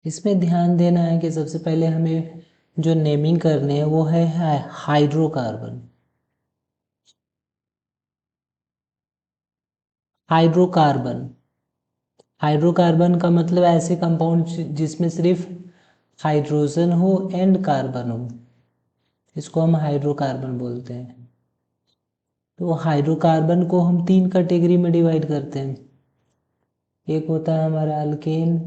इसमें ध्यान देना है कि सबसे पहले हमें जो नेमिंग करने हैं वो है हाइड्रोकार्बन। हाइड्रोकार्बन हाइड्रोकार्बन का मतलब ऐसे कंपाउंड जिसमें सिर्फ हाइड्रोजन हो एंड कार्बन हो, इसको हम हाइड्रोकार्बन बोलते हैं। तो हाइड्रोकार्बन को हम 3 कैटेगरी में डिवाइड करते हैं। एक होता है हमारा अल्केन,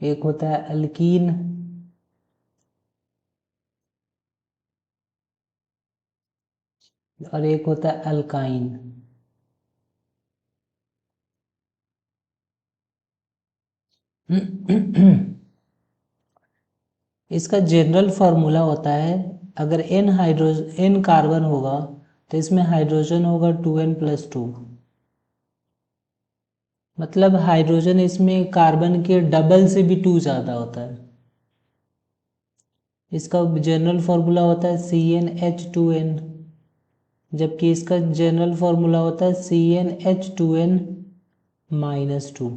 एक होता है अल्कीन, और एक होता है अल्काइन। इसका जनरल फार्मूला होता है, अगर n कार्बन होगा तो इसमें हाइड्रोजन होगा 2n+2। मतलब हाइड्रोजन इसमें कार्बन के डबल से भी 2 ज़्यादा होता है। इसका जनरल फार्मूला होता है CnH2n, जबकि इसका जनरल फार्मूला होता है CnH2n-2।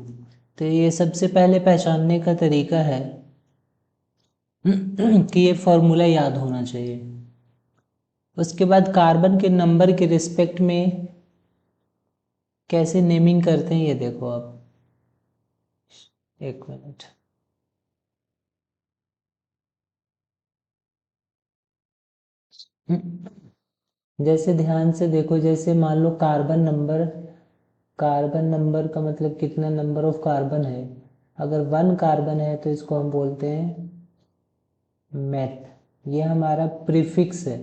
तो ये सबसे पहले पहचानने का तरीका है कि ये फार्मूला याद होना चाहिए। उसके बाद कार्बन के नंबर के रिस्पेक्ट में कैसे नेमिंग करते हैं ये देखो आप। एक मिनट। जैसे ध्यान से देखो, जैसे मान लो कार्बन नंबर का मतलब कितना नंबर ऑफ कार्बन है। अगर 1 कार्बन है तो इसको हम बोलते हैं मैथ, ये हमारा प्रीफिक्स है।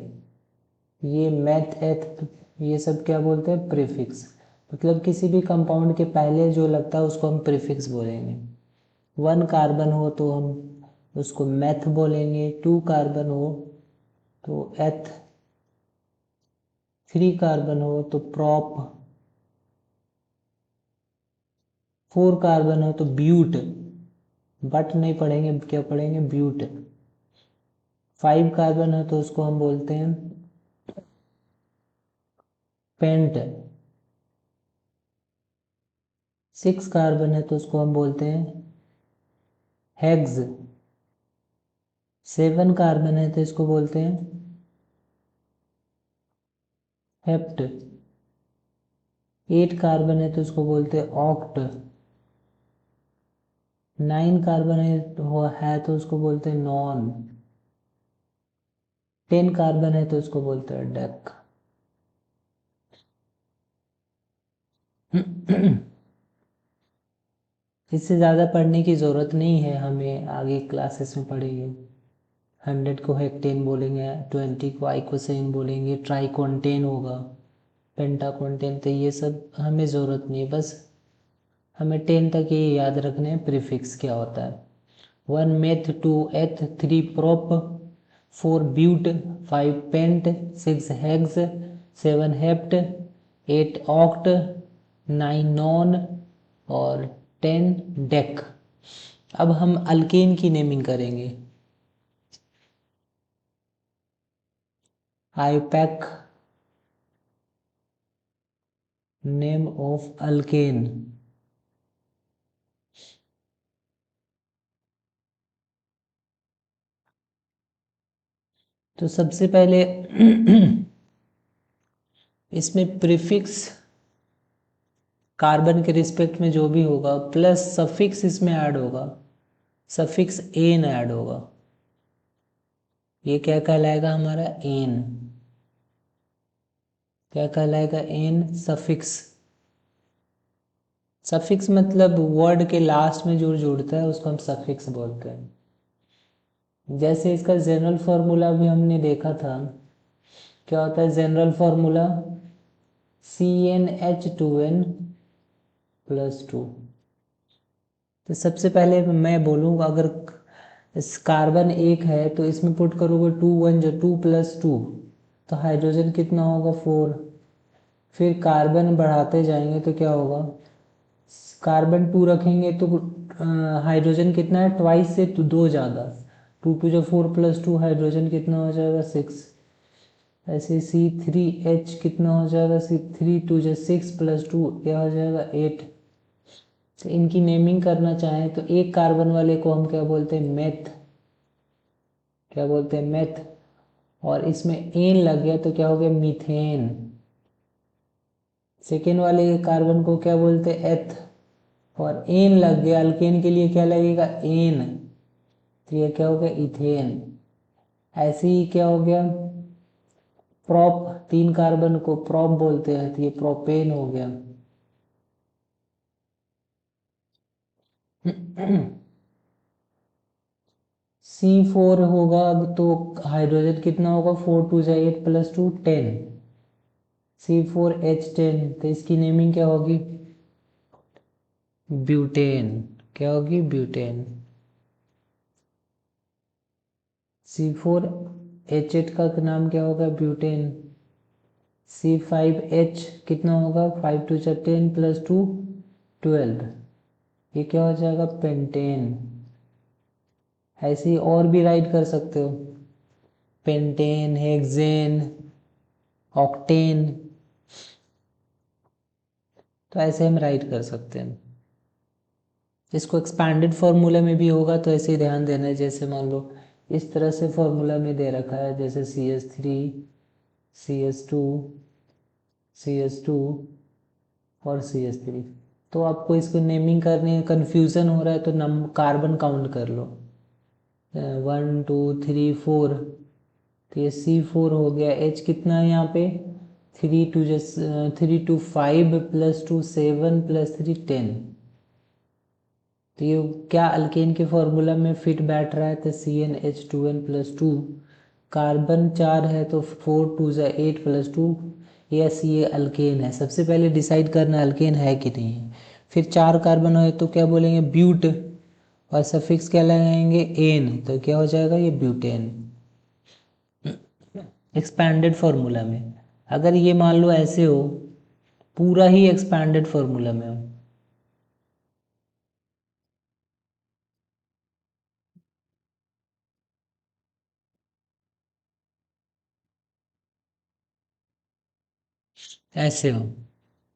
ये मैथ एथ, ये सब क्या बोलते हैं, प्रीफिक्स। मतलब किसी भी कंपाउंड के पहले जो लगता है उसको हम प्रीफिक्स बोलेंगे। 1 कार्बन हो तो हम उसको मैथ बोलेंगे, 2 कार्बन हो तो एथ, 3 कार्बन हो तो प्रॉप, 4 कार्बन हो तो ब्यूट, बट नहीं पढ़ेंगे, क्या पढ़ेंगे, ब्यूट। 5 कार्बन है तो उसको हम बोलते हैं पेंट। 6 कार्बन है तो उसको हम बोलते हैं हेक्स। 7 कार्बन है तो इसको बोलते हैं हेप्ट। 8 कार्बन है तो उसको बोलते हैं ऑक्ट। 9 कार्बन है तो उसको बोलते हैं नॉन। 10 कार्बन है तो उसको बोलते हैं डेक। इससे ज़्यादा पढ़ने की ज़रूरत नहीं है, हमें आगे क्लासेस में पढ़ेंगे। 100 को हेक्टेन बोलेंगे, 20 को आइकोसेन बोलेंगे, ट्राइकोंटेन होगा, पेंटाकोंटेन। तो ये सब हमें ज़रूरत नहीं है, बस हमें 10 तक ये याद रखने हैं प्रीफिक्स क्या होता है। 1 meth, 2 eth, 3 prop, 4 but, 5 pent, 6 hex, 7 hept, 8 oct, 9 non, और 10 डेक। अब हम अल्केन की नेमिंग करेंगे। IUPAC, name of alkane. तो सबसे पहले इसमें प्रीफिक्स कार्बन के रिस्पेक्ट में जो भी होगा प्लस सफिक्स इसमें ऐड होगा, सफिक्स एन ऐड होगा। ये क्या कहलाएगा हमारा, एन। क्या कहलाएगा, एन सफिक्स। सफिक्स मतलब वर्ड के लास्ट में जो जुड़ता है उसको हम सफिक्स बोलते हैं। जैसे इसका जनरल फार्मूला भी हमने देखा था, क्या होता है जनरल फार्मूला, CnH2n+2। तो सबसे पहले मैं बोलूँगा, अगर इस कार्बन एक है तो इसमें पुट करोगे 2 1 जो 2+2, तो हाइड्रोजन कितना होगा, 4। फिर कार्बन बढ़ाते जाएंगे तो क्या होगा, कार्बन 2 रखेंगे तो हाइड्रोजन कितना है, ट्वाइस से तो 2 ज़्यादा, 2 2 जो 4+2, हाइड्रोजन कितना हो जाएगा, 6। ऐसे C3H कितना हो जाएगा, C3 2 जो 6+2 क्या हो जाएगा, 8। तो इनकी नेमिंग करना चाहें तो एक कार्बन वाले को हम क्या बोलते हैं, मेथ, क्या बोलते हैं, मेथ। और इसमें एन लग गया तो क्या हो गया, मीथेन। सेकेंड वाले कार्बन को क्या बोलते हैं, एथ, और एन लग गया, अल्केन के लिए क्या लगेगा, एन, तो ये क्या हो गया, इथेन। ऐसे ही क्या हो गया, प्रोप, तीन कार्बन को प्रोप बोलते हैं तो ये प्रोपेन हो गया। C4 होगा तो हाइड्रोजन कितना होगा, 4 2 8 प्लस 2 10, C4H10, तो इसकी नेमिंग क्या होगी, ब्यूटेन, क्या होगी, ब्यूटेन। C4H8 का नाम क्या होगा, ब्यूटेन। C5H कितना होगा, 5 2 10 प्लस 2 12, ये क्या हो जाएगा, पेंटेन। ऐसे ही और भी राइट कर सकते हो, पेंटेन, हेक्सेन, ऑक्टेन, तो ऐसे हम राइट कर सकते हैं। इसको एक्सपैंडेड फॉर्मूला में भी होगा तो ऐसे ही ध्यान देना है, जैसे मान लो इस तरह से फॉर्मूला में दे रखा है, जैसे CH3 CS2 CS2 और CS3, तो आपको इसको नेमिंग करनी है, कन्फ्यूज़न हो रहा है तो कार्बन काउंट कर लो, 1 2 3 4, तो ये C4 हो गया, H कितना है यहाँ पे, 3 2 5 प्लस 2 7 प्लस 3 10, तो ये क्या अल्केन के फॉर्मूला में फिट बैठ रहा है, तो CnH2n प्लस 2, कार्बन 4 है तो 4 2 8 प्लस 2, यस ये अल्केन है। सबसे पहले डिसाइड करना अल्केन है कि नहीं है, फिर 4 कार्बन हो तो क्या बोलेंगे, ब्यूट, और सफिक्स क्या लगाएंगे, एन, तो क्या हो जाएगा, ये ब्यूटेन। एक्सपैंडेड फॉर्मूला में अगर ये मान लो ऐसे हो, पूरा ही एक्सपैंडेड फॉर्मूला में हो, ऐसे हो,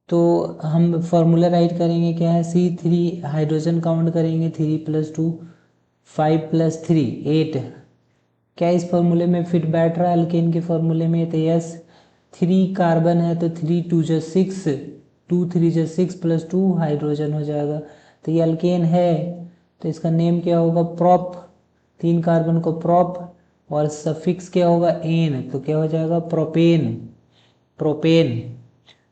तो हम फॉर्मूला राइट करेंगे, क्या है, C3, हाइड्रोजन काउंट करेंगे, 3 प्लस 2 5 प्लस 3 8, क्या इस फॉर्मूले में फिट बैठ रहा है अल्केन के फॉर्मूले में, तो यस। 3 कार्बन है तो 3 2 6, 2 3 6 प्लस 2 हाइड्रोजन हो जाएगा, तो ये अल्केन है, तो इसका नेम क्या होगा, प्रोप, 3 कार्बन को प्रोप, और सफिक्स क्या होगा, एन, तो क्या हो जाएगा, प्रोपेन, प्रोपेन।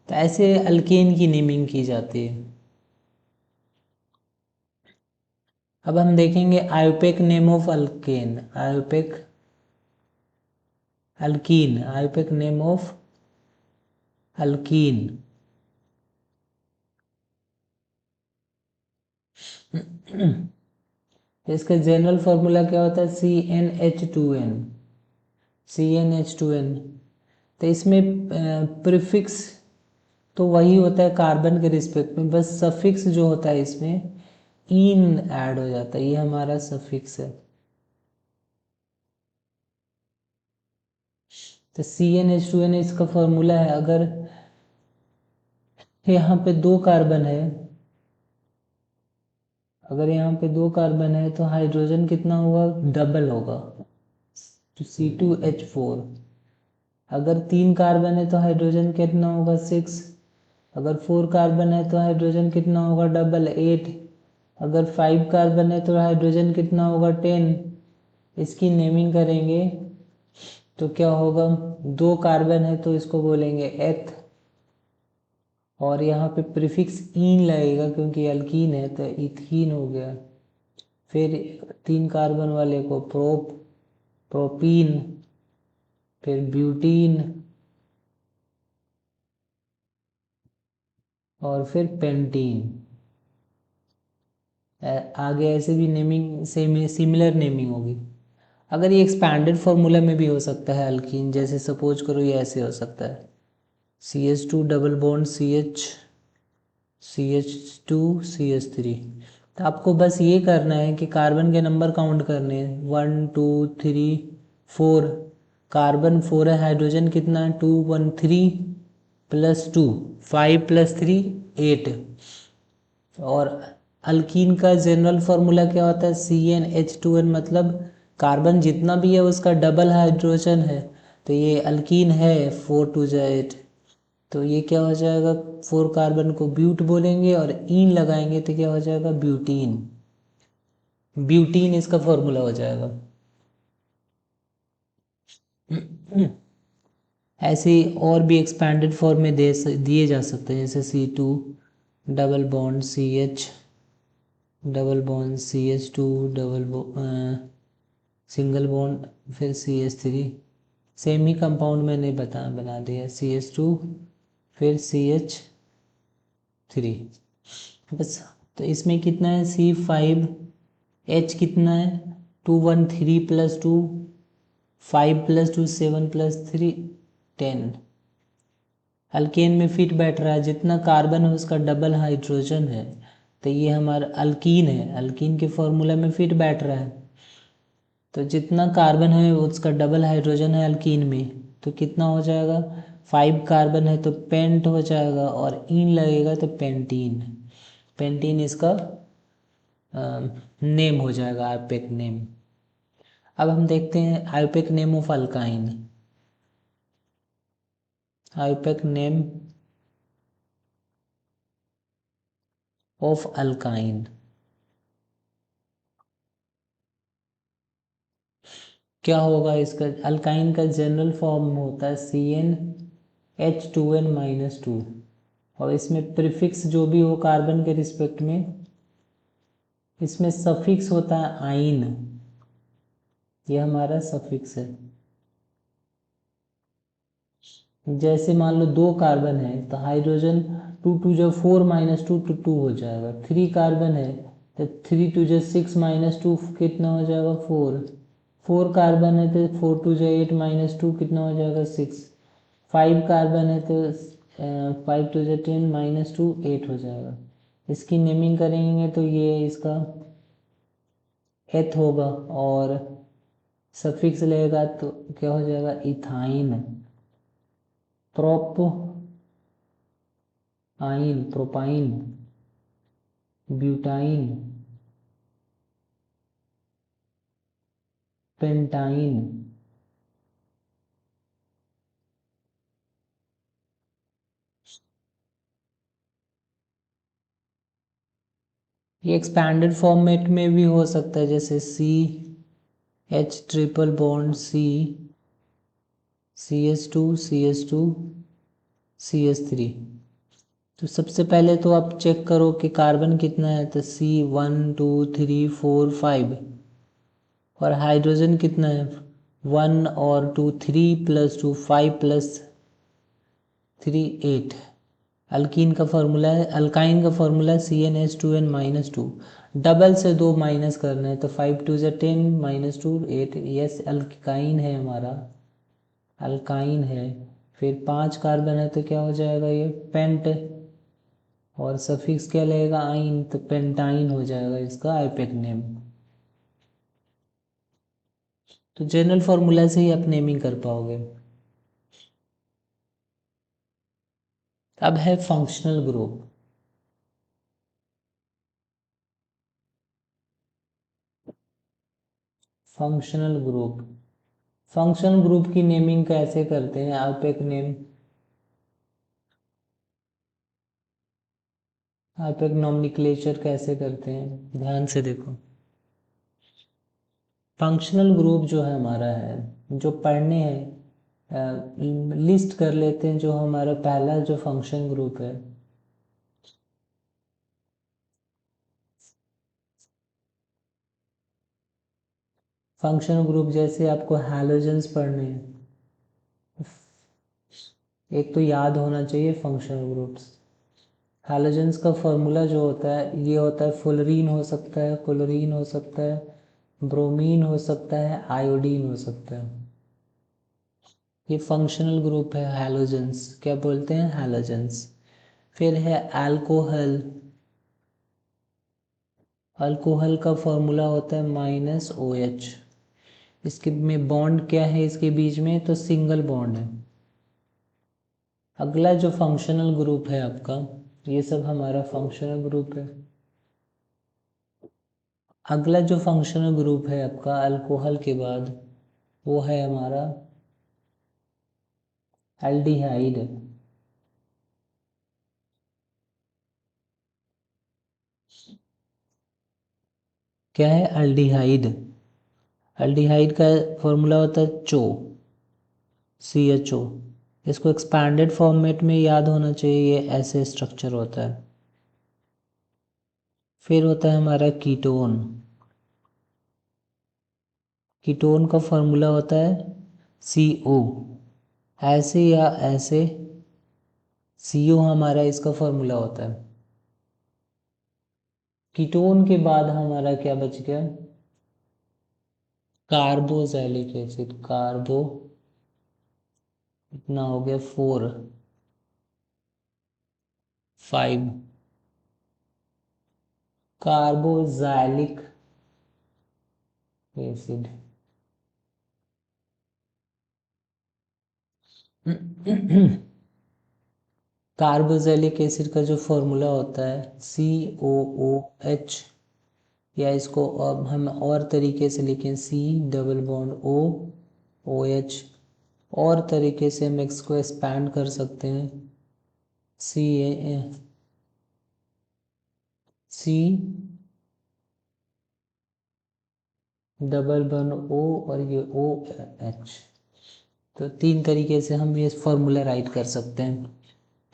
तो ऐसे अल्केन की नेमिंग की जाती है। अब हम देखेंगे IUPAC name of alkane, IUPAC alkene, IUPAC name of alkene. इसका जनरल फॉर्मूला क्या होता है, CnH2n, CnH2n, तो इसमें प्रीफिक्स तो वही होता है कार्बन के रिस्पेक्ट में, बस सफिक्स जो होता है इसमें इन ऐड हो जाता है, ये हमारा सफिक्स है। तो CnH2n इसका फॉर्मूला है, अगर यहाँ पे 2 कार्बन है, अगर यहाँ पे 2 कार्बन है तो हाइड्रोजन कितना होगा, डबल होगा, तो C2H4। अगर 3 कार्बन है तो हाइड्रोजन कितना होगा, 6। अगर 4 कार्बन है तो हाइड्रोजन कितना होगा, डबल, 8। अगर 5 कार्बन है तो हाइड्रोजन कितना होगा, 10। इसकी नेमिंग करेंगे तो क्या होगा, 2 कार्बन है तो इसको बोलेंगे एथ, और यहाँ पे प्रीफिक्स ईन लगेगा क्योंकि अल्कीन है तो इथीन हो गया। फिर 3 कार्बन वाले को प्रोप, प्रोपीन, फिर ब्यूटीन, और फिर पेंटीन। आगे ऐसे भी नेमिंग सेम सिमिलर नेमिंग होगी। अगर ये एक्सपैंडेड फॉर्मूला में भी हो सकता है अल्कीन, जैसे सपोज करो ये ऐसे हो सकता है, CH2 double bond CH2 CH3। तो आपको बस ये करना है कि कार्बन के नंबर काउंट करने हैं, 1 2 3 4, कार्बन 4 है, हाइड्रोजन कितना है, 2 1 3 प्लस 2 5 प्लस 3 8, और अल्कीन का जनरल फार्मूला क्या होता है, CnH2n, मतलब कार्बन जितना भी है उसका डबल हाइड्रोजन है। तो ये अल्कीन है, 4 2 जा 8, तो ये क्या हो जाएगा, 4 कार्बन को ब्यूट बोलेंगे और ईन लगाएंगे तो क्या हो जाएगा, ब्यूटीन। ब्यूटीन इसका फॉर्मूला हो जाएगा। ऐसे ही और भी एक्सपैंडेड फॉर्म में दिए जा सकते हैं, जैसे C2 double bond CH double bond CH2 double single bond फिर CH3। सेम ही कंपाउंड मैंने बना दिया, CH2 फिर CH3 बस। तो इसमें कितना है, C5H कितना है, 2 1 3 + 2 5 + 2 7 + 3 10। अल्केन में फिट बैठ रहा है, जितना कार्बन है उसका डबल हाइड्रोजन है, तो ये हमारा अल्कीन है, अल्कीन के फॉर्मूला में फिट बैठ रहा है। तो जितना कार्बन है उसका डबल हाइड्रोजन है अल्कीन में, तो कितना हो जाएगा, 5 कार्बन है तो पेंट हो जाएगा, और इन लगेगा तो पेंटीन। पेंटीन इसका नेम हो जाएगा, आईयूपैक नेम। अब हम देखते हैं IUPAC name of alkyne. IUPAC name of alkyne क्या होगा, इसका अल्काइन का जनरल फॉर्म होता है CnH2n-2, और इसमें प्रीफिक्स जो भी हो कार्बन के रिस्पेक्ट में, इसमें सफिक्स होता है आइन, ये हमारा सफिक्स है। जैसे मान लो 2 कार्बन है तो हाइड्रोजन 2 2 जब 4 -2 तो 2 हो जाएगा। 3 कार्बन है तो 3 2 जब 6 -2 कितना हो जाएगा, 4। 4 कार्बन है तो 4 2 जब 8 -2 कितना हो जाएगा, 6। 5 कार्बन है तो 5 2 जब 10 -2 8 हो जाएगा। इसकी नेमिंग करेंगे तो ये इसका एथ होगा, और सफिक्स लगेगा तो क्या हो जाएगा, इथाइन, प्रोप आइन, प्रोपाइन, ब्यूटाइन, पेंटाइन। ये एक्सपैंडेड फॉर्मेट में भी हो सकता है, जैसे CH triple bond CH2 CH2 CH3। तो सबसे पहले तो आप चेक करो कि कार्बन कितना है, तो C1 2 3 4 5, और हाइड्रोजन कितना है, 1 और 2 3 + 2 5 + 3 8। अल्कीन का फॉर्मूला है, अल्काइन का फॉर्मूला है CnH2n-2। डबल से 2 माइनस करना है तो 5 2 ज़ा 10 -2 8। यस, अल्काइन है हमारा, अल्काइन है। फिर 5 कार्बन है तो क्या हो जाएगा, ये पेंट, और सफिक्स क्या लगेगा, आइन, तो पेंटाइन हो जाएगा इसका आईयूपैक नेम। तो जनरल फार्मूला से ही आप नेमिंग कर पाओगे। अब है functional group. Functional group, functional group की नेमिंग कैसे करते हैं, आईयूपैक नेम, आईयूपैक नॉमेनक्लेचर कैसे करते हैं, ध्यान से देखो। फंक्शनल ग्रुप जो है हमारा है, जो पढ़ने हैं, लिस्ट कर लेते हैं। जो हमारा पहला जो फंक्शन ग्रुप है, फंक्शन ग्रुप जैसे आपको हैलोजेंस पढ़ने हैं, एक तो याद होना चाहिए फंक्शनल ग्रुप्स। हैलोजेंस का फॉर्मूला जो होता है, ये होता है फ्लोरीन हो सकता है, क्लोरीन हो सकता है, ब्रोमीन हो सकता है, आयोडीन हो सकता है। ये फंक्शनल ग्रुप है हैलोजेंस, क्या बोलते हैं, हैलोजेंस। फिर है अल्कोहल। अल्कोहल का फॉर्मूला होता है -OH। इसके में बॉन्ड क्या है इसके बीच में, तो सिंगल बॉन्ड है। अगला जो फंक्शनल ग्रुप है आपका, ये सब हमारा फंक्शनल ग्रुप है। अगला जो फंक्शनल ग्रुप है आपका अल्कोहल के बाद, वो है हमारा एल्डिहाइड। क्या है एल्डिहाइड? एल्डिहाइड का फॉर्मूला होता है चो, CHO। इसको एक्सपैंडेड फॉर्मेट में याद होना चाहिए, ये ऐसे स्ट्रक्चर होता है। फिर होता है हमारा कीटोन। कीटोन का फॉर्मूला होता है CO, ऐसे या ऐसे, CO हमारा इसका फॉर्मूला होता है। कीटोन के बाद हमारा क्या बच गया? Carboxylic acid. कार्बो इतना हो गया 4 5 कार्बोक्सिलिक एसिड। कार्बोक्सिलिक एसिड का जो फॉर्मूला होता है COOH, या इसको अब हम और तरीके से लिखें C डबल बॉन्ड OOH। और तरीके से हम इसको एक्सपैंड कर सकते हैं C डबल बॉन्ड O और ये OH। तो 3 तरीके से हम ये फॉर्मूला राइट कर सकते हैं।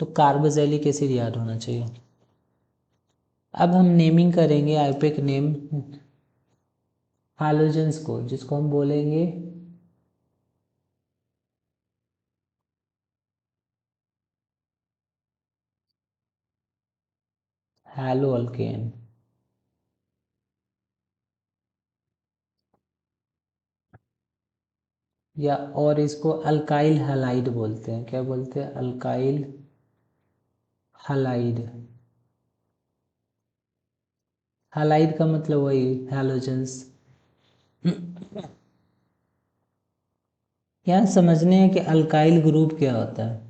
तो कार्बोक्सिलिक एसिड याद होना चाहिए। अब हम नेमिंग करेंगे आईयूपैक नेम हैलोजेंस को, जिसको हम बोलेंगे हैलो अल्केन, या और इसको अल्काइल हैलाइड बोलते हैं। क्या बोलते हैं? Alkyl halide. हैलाइड का मतलब वही हैलोजेंस। यहाँ समझने हैं कि अल्काइल ग्रुप क्या होता है।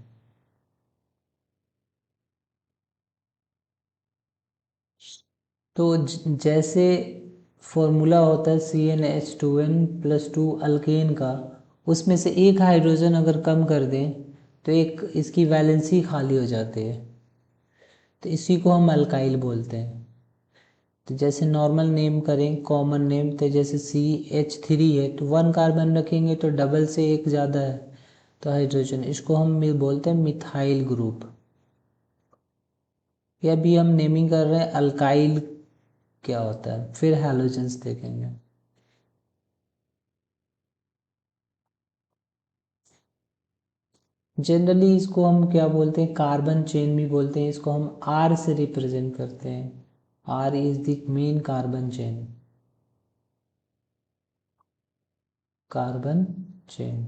तो जैसे फॉर्मूला होता है CnH2n+2 अल्केन का, उसमें से एक हाइड्रोजन अगर कम कर दें तो एक इसकी वैलेंसी खाली हो जाती है, तो इसी को हम अल्काइल बोलते हैं। तो जैसे नॉर्मल नेम करें, कॉमन नेम, तो जैसे CH3 है तो 1 कार्बन रखेंगे तो डबल से एक ज़्यादा है तो हाइड्रोजन, इसको हम बोलते हैं मिथाइल ग्रुप। या भी हम नेमिंग कर रहे हैं अल्काइल क्या होता है, फिर हैलोजेंस देखेंगे। जनरली इसको हम क्या बोलते हैं? कार्बन चेन भी बोलते हैं। इसको हम R से रिप्रेजेंट करते हैं। R is the main carbon chain. Carbon chain.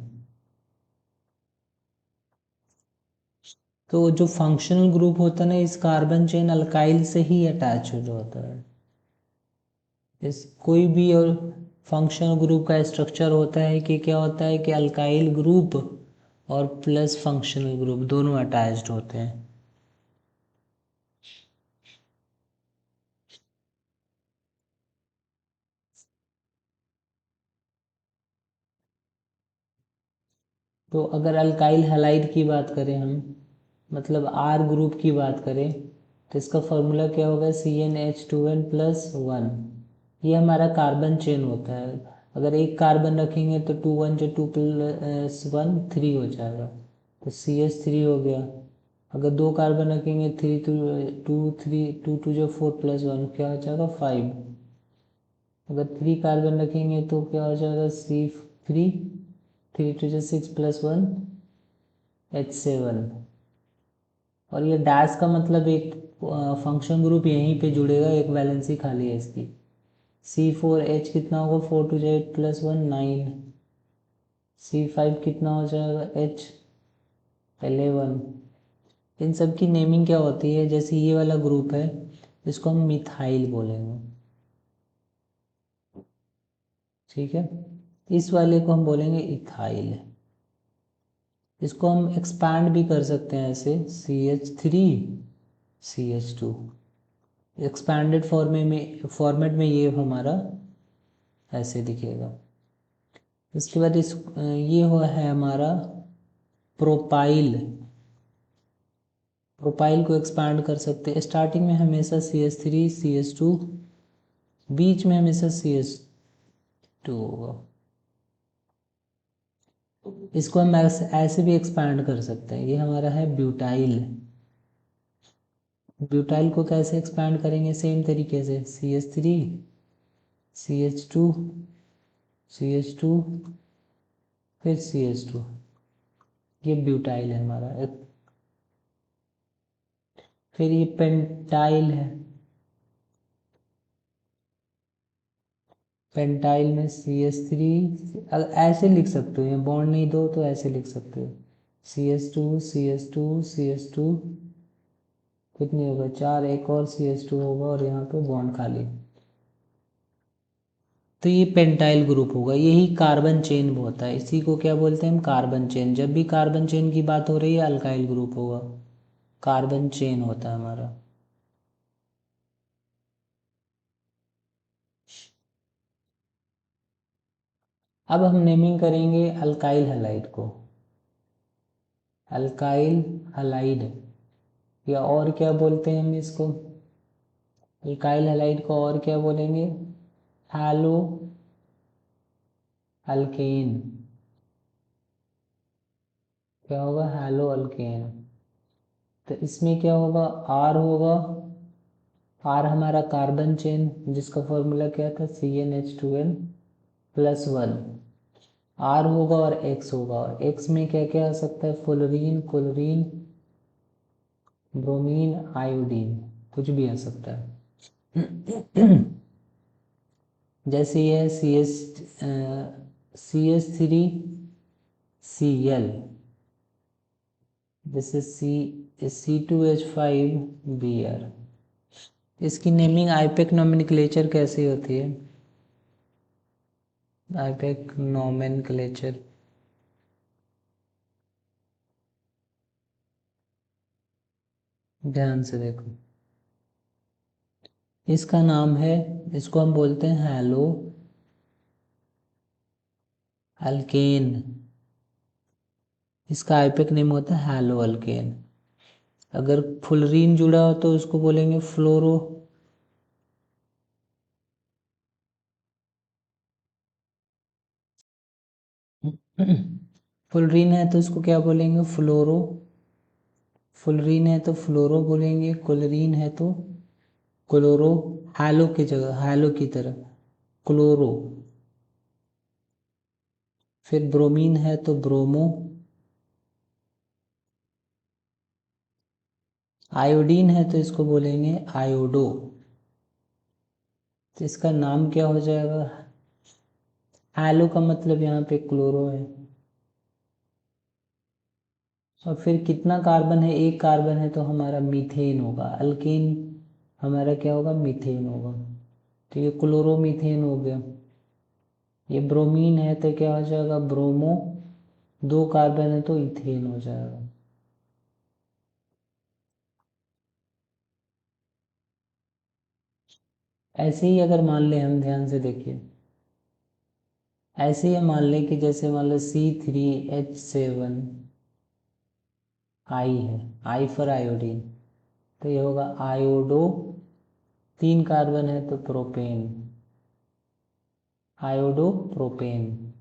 तो जो फंक्शनल ग्रुप होता है ना, इस कार्बन चेन अल्काइल से ही अटैच्ड होता है। इस कोई भी और फंक्शनल ग्रुप का स्ट्रक्चर होता है कि क्या होता है कि अल्काइल ग्रुप और प्लस फंक्शनल ग्रुप दोनों अटैच्ड होते हैं। तो अगर अल्काइल हैलाइड की बात करें हम, मतलब R ग्रुप की बात करें, तो इसका फॉर्मूला क्या होगा? CnH2n+1। ये हमारा कार्बन चेन होता है। अगर एक कार्बन रखेंगे तो 2 1 जो 2+1 3 हो जाएगा, तो CH3 हो गया। अगर 2 कार्बन रखेंगे 3 2 3 2 2 जो 4+1 क्या हो जाएगा? 5। अगर 3 कार्बन रखेंगे तो क्या हो जाएगा? C3 3 2 जो 6+1 H7। और ये डैश का मतलब एक फंक्शन ग्रुप यहीं पे जुड़ेगा, एक वैलेंसी खाली है इसकी। C4H कितना होगा? 4 2 8+1 9। C5 कितना हो जाएगा? H11। इन सब की नेमिंग क्या होती है? जैसे ये वाला ग्रुप है, इसको हम मिथाइल बोलेंगे, ठीक है। इस वाले को हम बोलेंगे इथाइल। इसको हम एक्सपैंड भी कर सकते हैं ऐसे CH3 CH2। एक्सपैंडेड फॉर्मेट में ये हमारा ऐसे दिखेगा। उसके बाद ये हुआ है हमारा प्रोपाइल। प्रोपाइल को एक्सपैंड कर सकते हैं। स्टार्टिंग में हमेशा CH3 CH2, बीच में हमेशा CH2 होगा। इसको हम ऐसे भी एक्सपैंड कर सकते हैं। ये हमारा है ब्यूटाइल। ब्यूटाइल को कैसे एक्सपैंड करेंगे? सेम तरीके से CH3 CH2 CH2 फिर CH2। ये ब्यूटाइल है हमारा। फिर ये पेंटाइल है। पेंटाइल में CH3, ऐसे लिख सकते हो, ये बॉन्ड नहीं दो तो ऐसे लिख सकते हो CH2 CH2 CH2, कितनी होगा 4, एक और CH2 होगा और यहाँ पे बॉन्ड खाली। तो ये पेंटाइल ग्रुप होगा। यही कार्बन चेन होता है, इसी को क्या बोलते हैं हम? Carbon chain. जब भी कार्बन चेन की बात हो रही है अल्काइल ग्रुप होगा, कार्बन चेन होता है हमारा। अब हम नेमिंग करेंगे अल्काइल हैलाइड को। अल्काइल हैलाइड, या और क्या बोलते हैं हम इसको? अल्काइल हैलाइड को और क्या बोलेंगे? Hello alkane. क्या होगा? Hello alkane. तो इसमें क्या होगा? आर होगा। आर हमारा कार्बन चेन, जिसका फॉर्मूला क्या था? CnH2n+1। आर होगा और एक्स होगा। एक्स में क्या क्या आ सकता है? फ्लोरीन, क्लोरीन, ब्रोमीन, आयोडीन, कुछ भी आ सकता है। जैसे ये है CH3Cl, जैसे C2H5Br। इसकी नेमिंग आईपेक नोमेनक्लेचर कैसे होती है? आईपेक नोमेनक्लेचर, ध्यान से देखो। इसका नाम है, इसको हम बोलते हैं हैलो अल्केन। इसका आईपेक नेम होता है हैलो अल्केन। अगर फ्लोरीन जुड़ा हो तो उसको बोलेंगे फ्लोरो। फ्लोरीन है तो उसको क्या बोलेंगे? फ्लोरो। फ्लोरीन है तो फ्लोरो बोलेंगे, क्लोरीन है तो क्लोरो। हैलो की जगह, हैलो की तरह क्लोरो। फिर ब्रोमीन है तो ब्रोमो। आयोडीन है तो इसको बोलेंगे आयोडो। तो इसका नाम क्या हो जाएगा? हैलो का मतलब यहाँ पे क्लोरो है। और फिर कितना कार्बन है? एक कार्बन है तो हमारा मीथेन होगा। अल्केन हमारा क्या होगा? मीथेन होगा। तो ये क्लोरोमीथेन हो गया। ये ब्रोमीन है तो क्या हो जाएगा? ब्रोमो। दो कार्बन है तो इथेन हो जाएगा। ऐसे ही अगर मान लें हम, ध्यान से देखिए, ऐसे ही मान लें कि जैसे मान लो C3H7 आई है, आई फॉर आयोडीन, तो ये होगा आयोडो। तीन कार्बन है तो प्रोपेन, आयोडो प्रोपेन।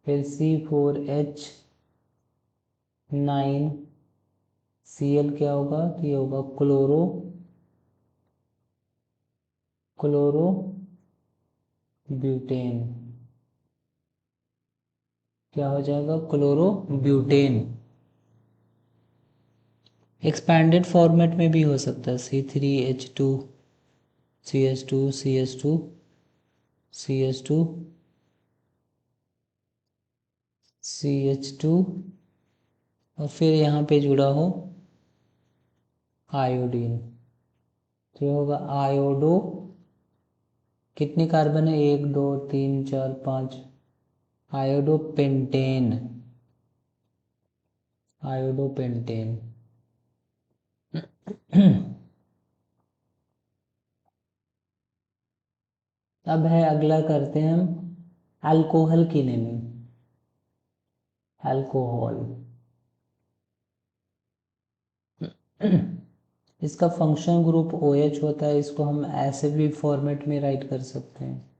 फिर C4H9Cl क्या होगा? तो ये होगा क्लोरो, क्लोरो ब्यूटेन। क्या हो जाएगा? Chloro butane. एक्सपैंडेड फॉर्मेट में भी हो सकता है C3H2 CH2 CH2 और फिर यहाँ पे जुड़ा हो आयोडीन, तो ये होगा आयोडो। कितने कार्बन है? 1 2 3 4 5। Iodo pentane, iodo pentane. अब है अगला करते हैं हम अल्कोहल की नेमिंग। अल्कोहल इसका फंक्शन ग्रुप OH होता है। इसको हम ऐसे भी फॉर्मेट में राइट कर सकते हैं।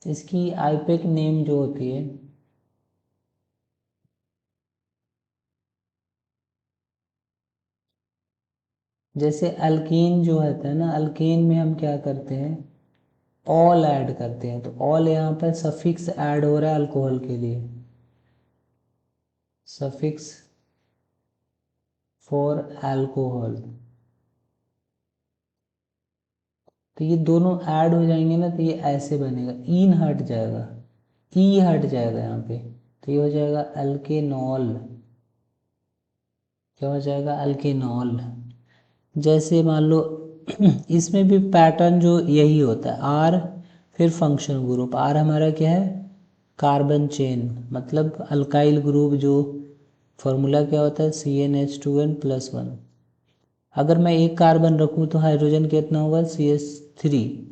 इसकी आईपेक नेम जो होती है, जैसे अल्कीन जो होता है ना, अल्कीन में हम क्या करते हैं, ऑल ऐड करते हैं। तो ऑल यहाँ पर सफिक्स ऐड हो रहा है अल्कोहल के लिए, सफिक्स फॉर अल्कोहल। तो ये दोनों ऐड हो जाएंगे ना, तो ये ऐसे बनेगा, ईन हट जाएगा, ई हट जाएगा यहाँ पे, तो ये हो जाएगा अल्केनॉल। क्या हो जाएगा, अल्केनॉल। जैसे मान लो इसमें भी पैटर्न जो यही होता है, आर फिर फंक्शन ग्रुप। आर हमारा क्या है, कार्बन चेन, मतलब अल्काइल ग्रुप। जो फॉर्मूला क्या होता है, CnH2n+1। अगर मैं एक कार्बन रखूँ तो हाइड्रोजन कितना होगा, CH3।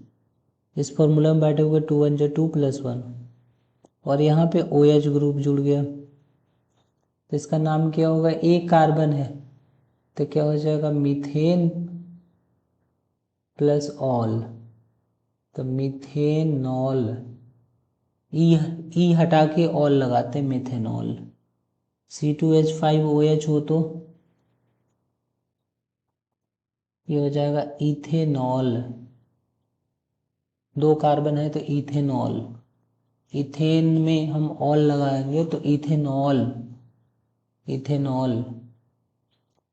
इस फॉर्मूला में बैठे हुए 2 1 2+1, और यहाँ पे OH ग्रुप जुड़ गया, तो इसका नाम क्या होगा, एक कार्बन है तो क्या हो जाएगा, मीथेन प्लस ऑल, तो मीथेनॉल। ई ई हटा के ऑल लगाते हैं, मेथेनॉल। C2H5OH हो तो ये हो जाएगा इथेनॉल। दो कार्बन है तो इथेनॉल। इथेन में हम ऑल लगाएंगे तो इथेनॉल, इथेनॉल।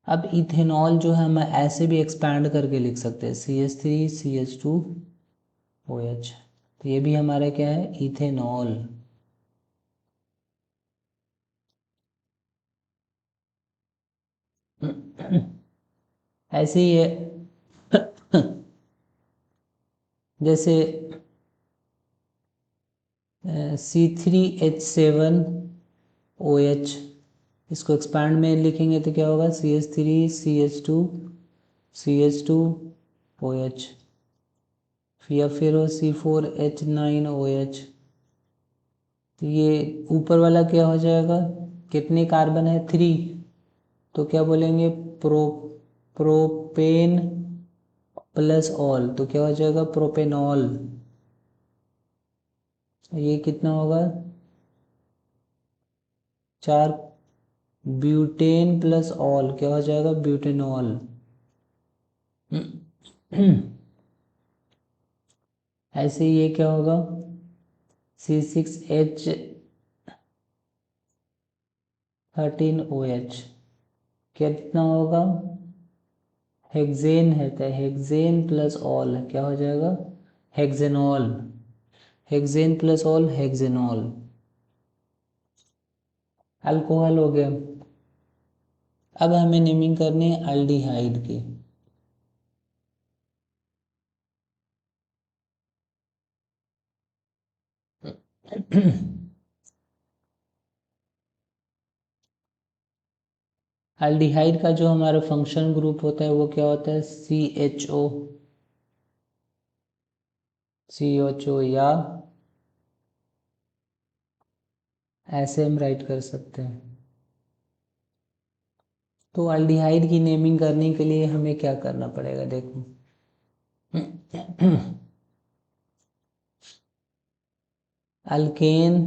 अब इथेनॉल जो है हम ऐसे भी एक्सपैंड करके लिख सकते हैं, CH3CH2OH। तो ये भी हमारा क्या है, इथेनॉल। ऐसे ही है जैसे C3H7OH, इसको एक्सपैंड में लिखेंगे तो क्या होगा, CH3CH2CH2OH। या फिर हो C4H9OH। तो ये ऊपर वाला क्या हो जाएगा, कितने कार्बन है, 3, तो क्या बोलेंगे, प्रोपेन प्लस ऑल, तो क्या हो जाएगा, प्रोपेनॉल। ये कितना होगा, 4, ब्यूटेन प्लस ऑल, क्या हो जाएगा, ब्यूटेनॉल। ऐसे ये क्या होगा, C6H13OH, कितना होगा, हेक्सेन है तो हेक्सेन प्लस ऑल, क्या हो जाएगा, hexanol. Hexane plus all, hexanol. Alcohol हो गया। अब हमें नेमिंग करनी है अल्डिहाइड की। अल्डिहाइड का जो हमारा फंक्शन ग्रुप होता है वो क्या होता है, CHO, या ऐसे हम राइट कर सकते हैं। तो अल्डिहाइड की नेमिंग करने के लिए हमें क्या करना पड़ेगा, देखो अल्केन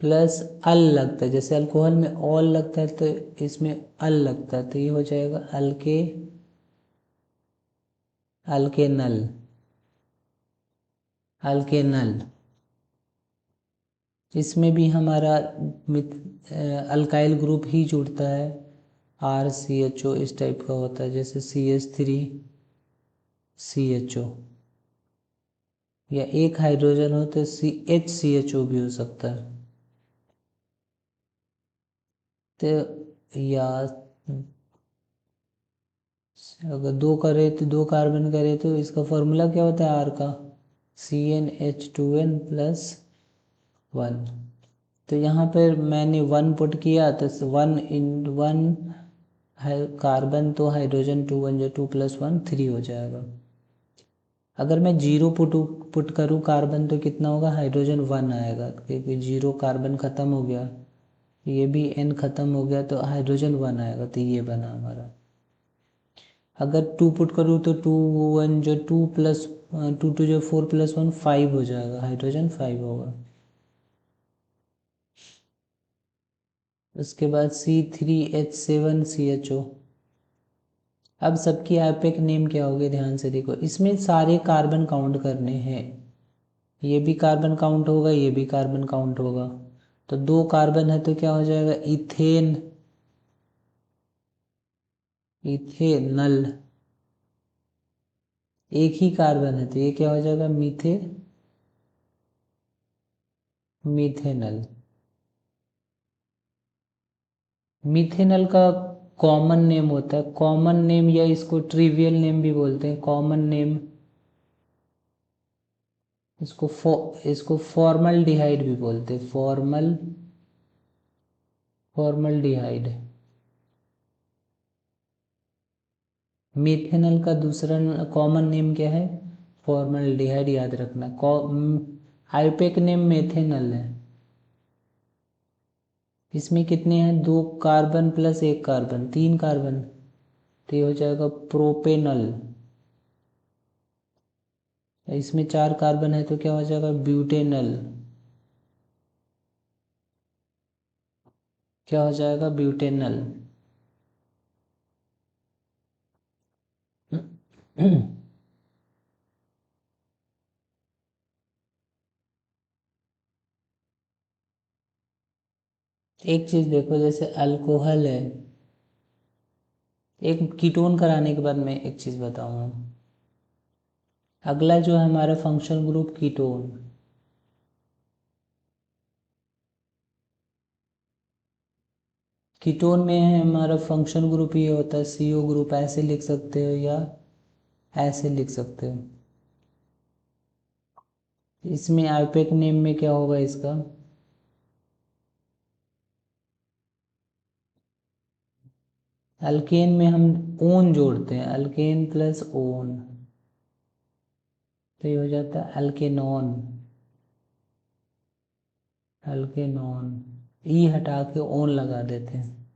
प्लस अल लगता है, जैसे अल्कोहल में ऑल लगता है तो इसमें अल लगता है, तो ये हो जाएगा अल्केनल, अल्केनल। इसमें भी हमारा अल्काइल ग्रुप ही जुड़ता है, RCHO इस टाइप का होता है, जैसे CH3CHO, या एक हाइड्रोजन हो तो HCHO भी हो सकता है। तो या अगर दो करे तो दो कार्बन करे तो इसका फॉर्मूला क्या होता है, आर का, CnH2n+1। तो यहाँ पर मैंने 1 पुट किया तो 1 इन 1 कार्बन तो हाइड्रोजन 2 1 जो 2 + 1 3 हो जाएगा। अगर मैं जीरो पुट करूँ कार्बन तो कितना होगा, हाइड्रोजन 1 आएगा, क्योंकि जीरो कार्बन ख़त्म हो गया, ये भी N ख़त्म हो गया तो हाइड्रोजन 1 आएगा, तो ये बना हमारा। अगर 2 पुट करूँ तो 2 1 जो 2 2 जो 4 + 1 5 हो जाएगा, हाइड्रोजन 5 होगा। उसके बाद C3H7CHO। अब सबकी आईपेक नेम क्या होगी, ध्यान से देखो, इसमें सारे कार्बन काउंट करने हैं, ये भी कार्बन काउंट होगा, ये भी कार्बन काउंट होगा। तो 2 कार्बन है तो क्या हो जाएगा, इथेन, इथेनल। एक ही कार्बन है तो ये क्या हो जाएगा, मिथेनल। मिथेनल का कॉमन नेम होता है, कॉमन नेम या इसको ट्रिवियल नेम भी बोलते हैं, कॉमन नेम। इसको फॉर्मल्डिहाइड भी बोलते हैं, फॉर्मल्डिहाइड। मिथेनल का दूसरा कॉमन नेम क्या है, फॉर्मल्डिहाइड, याद रखना। आईपेक नेम मेथेनल है। इसमें कितने हैं, 2 कार्बन + 1 कार्बन, 3 कार्बन, तो ये हो जाएगा प्रोपेनल। इसमें 4 कार्बन है तो क्या हो जाएगा, ब्यूटेनल। क्या हो जाएगा, ब्यूटेनल। एक चीज़ देखो, जैसे अल्कोहल है, एक कीटोन कराने के बाद मैं एक चीज़ बताऊंगा। अगला जो है हमारा फंक्शनल ग्रुप कीटोन। कीटोन में है हमारा फंक्शनल ग्रुप ये होता है CO ग्रुप, ऐसे लिख सकते हो या ऐसे लिख सकते हो। इसमें आईपेक नेम में क्या होगा इसका, अल्केन में हम ओन जोड़ते हैं, अल्केन + ओन, तो ये हो जाता है अल्केनॉन, अल्केनॉन। ई हटा के ओन लगा देते हैं।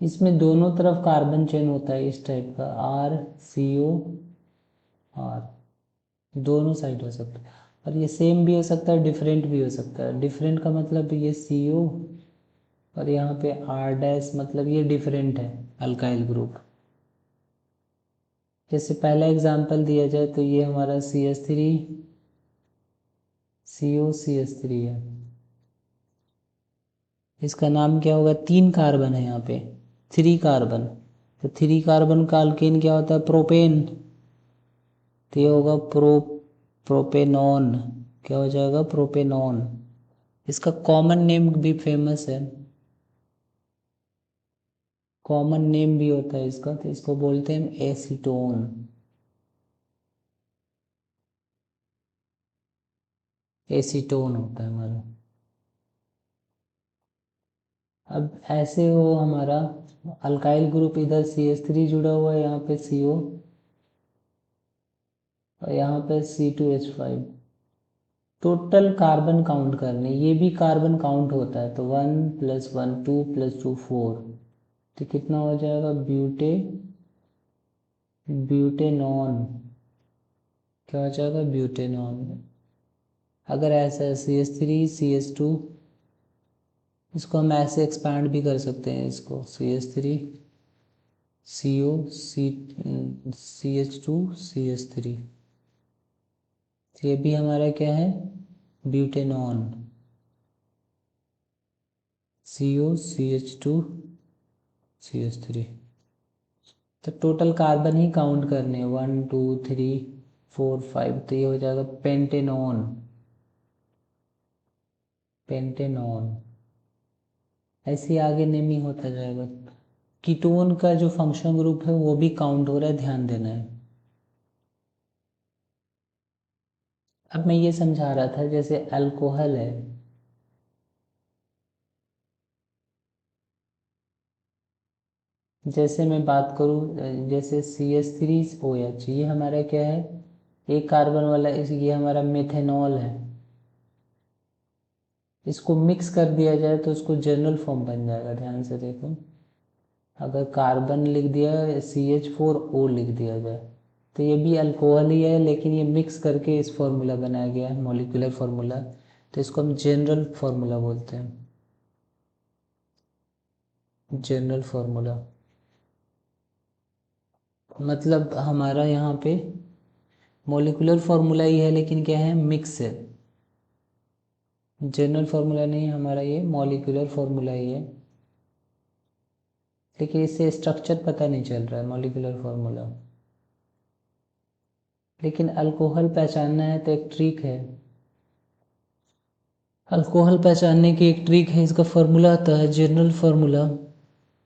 इसमें दोनों तरफ कार्बन चेन होता है इस टाइप का, RCOR, दोनों साइड हो सकता है। और ये सेम भी हो सकता है, डिफरेंट भी हो सकता है। डिफरेंट का मतलब ये CO, और यहाँ पे R' मतलब ये डिफरेंट है अल्काइल ग्रुप। जैसे पहला एग्जांपल दिया जाए तो ये हमारा CH3 COCH3 है, इसका नाम क्या होगा, 3 कार्बन है यहाँ पे, 3 कार्बन, तो 3 कार्बन का अल्केन क्या होता है, प्रोपेन, तो ये होगा प्रोपेनॉन। क्या हो जाएगा, प्रोपेनॉन। इसका कॉमन नेम भी फेमस है, कॉमन नेम भी होता है इसका, तो इसको बोलते हैं एसीटोन। एसीटोन होता है हमारा। अब ऐसे हो हमारा अल्काइल ग्रुप, इधर CH3 जुड़ा हुआ है, यहाँ पे CO, और यहाँ पे C2H5। टोटल कार्बन काउंट करने, ये भी कार्बन काउंट होता है, तो 1 + 1 2 + 2 4, तो कितना हो जाएगा, ब्यूटेनॉन। क्या हो जाएगा, ब्यूटेनॉन। अगर ऐसा है CH3 CH2, इसको हम ऐसे एक्सपैंड भी कर सकते हैं, इसको CH3 CO CH2 CH3, ये भी हमारा क्या है, ब्यूटेनॉन, COCH2CH3। तो टोटल कार्बन ही काउंट करने हैं, 1 2 3 4 5, तो ये हो जाएगा पेंटेनॉन, पेंटेनॉन। ऐसे आगे नेमिंग होता जाएगा। कीटोन का जो फंक्शनल ग्रुप है वो भी काउंट हो रहा है, ध्यान देना है। अब मैं ये समझा रहा था, जैसे अल्कोहल है, जैसे मैं बात करूँ, जैसे CH3OH, ये हमारा क्या है, एक कार्बन वाला, ये हमारा मेथेनॉल है। इसको मिक्स कर दिया जाए तो उसको जनरल फॉर्म बन जाएगा। ध्यान से देखो, अगर कार्बन लिख दिया, CH4O लिख दिया जाए, तो ये भी अल्कोहल ही है, लेकिन ये मिक्स करके इस फॉर्मूला बनाया गया है, मॉलिक्यूलर फार्मूला। तो इसको हम जनरल फार्मूला बोलते हैं, जनरल फार्मूला। मतलब हमारा यहाँ पे मॉलिक्यूलर फार्मूला ही है, लेकिन क्या है, मिक्स है। जनरल फार्मूला नहीं है हमारा, ये मॉलिक्यूलर फार्मूला ही है, लेकिन इससे स्ट्रक्चर पता नहीं चल रहा है, मॉलिक्यूलर फार्मूला। लेकिन अल्कोहल पहचानना है तो एक ट्रिक है, अल्कोहल पहचानने की एक ट्रिक है, इसका फार्मूला आता है जनरल फार्मूला,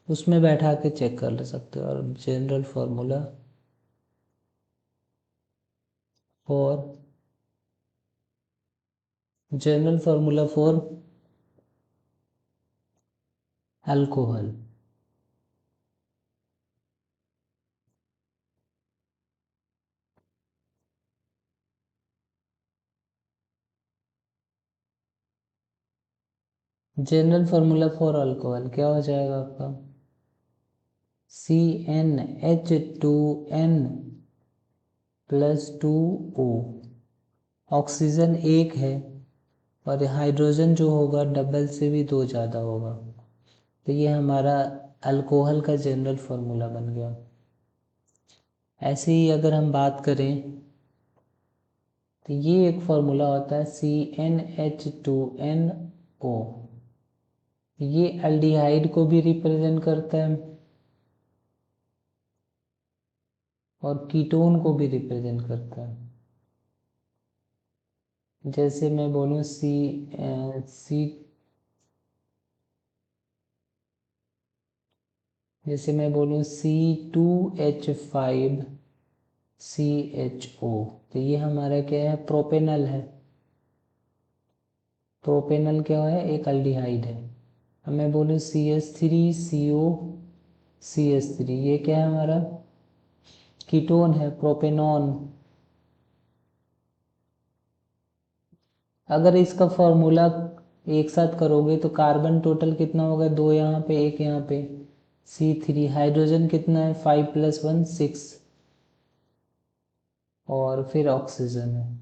उसमें बैठा के चेक कर ले सकते हो। और general formula for, general formula for alcohol, general formula for alcohol क्या हो जाएगा आपका, CnH2n +2O। ऑक्सीजन एक है, और हाइड्रोजन जो होगा डबल से भी दो ज़्यादा होगा, तो ये हमारा अल्कोहल का जनरल फार्मूला बन गया। ऐसे ही अगर हम बात करें, तो ये एक फार्मूला होता है CnH2nO, ये अल्डिहाइड को भी रिप्रेजेंट करता है और कीटोन को भी रिप्रेजेंट करता है। जैसे मैं बोलूँ सी जैसे मैं बोलूँ C2H5CHO, तो ये हमारा क्या है, प्रोपेनल है। प्रोपेनल क्या है, एक अल्डिहाइड है। अब मैं बोलूँ CH3CO CH3, ये क्या है हमारा, कीटोन है, प्रोपेनॉन। अगर इसका फॉर्मूला एक साथ करोगे तो कार्बन टोटल कितना होगा, दो यहाँ पे एक यहाँ पे, C3। हाइड्रोजन कितना है, 5+1 6, और फिर ऑक्सीजन है।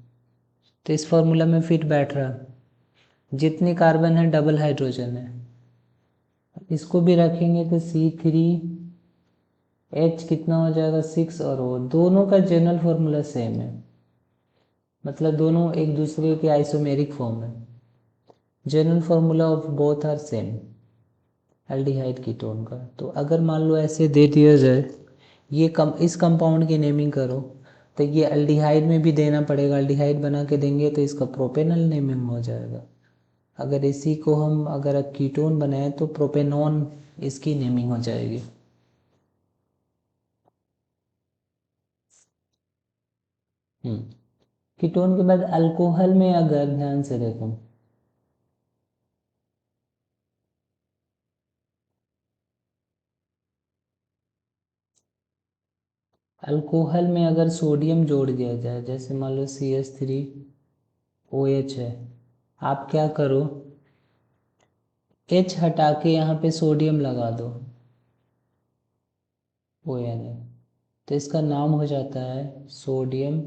तो इस फॉर्मूला में फिट बैठ रहा, जितनी कार्बन है डबल हाइड्रोजन है। इसको भी रखेंगे तो C3H कितना हो जाएगा, 6, और वो दोनों का जनरल फार्मूला सेम है, मतलब दोनों एक दूसरे के आइसोमेरिक फॉर्म है। General formula of both are same, aldehyde ketone का। तो अगर मान लो ऐसे दे दिया जाए, ये इस कंपाउंड की नेमिंग करो, तो ये अल्डिहाइड में भी देना पड़ेगा, अल्डिहाइड बना के देंगे तो इसका प्रोपेनल नेमिंग हो जाएगा। अगर इसी को हम अगर कीटोन बनाए तो प्रोपेनॉन इसकी नेमिंग हो जाएगी। कीटोन के बाद अल्कोहल में अगर ध्यान से देखो, अल्कोहल में अगर सोडियम जोड़ दिया जाए, जैसे मान लो CH3OH है, आप क्या करो, H हटा के यहाँ पे सोडियम लगा दो, ON है, तो इसका नाम हो जाता है सोडियम,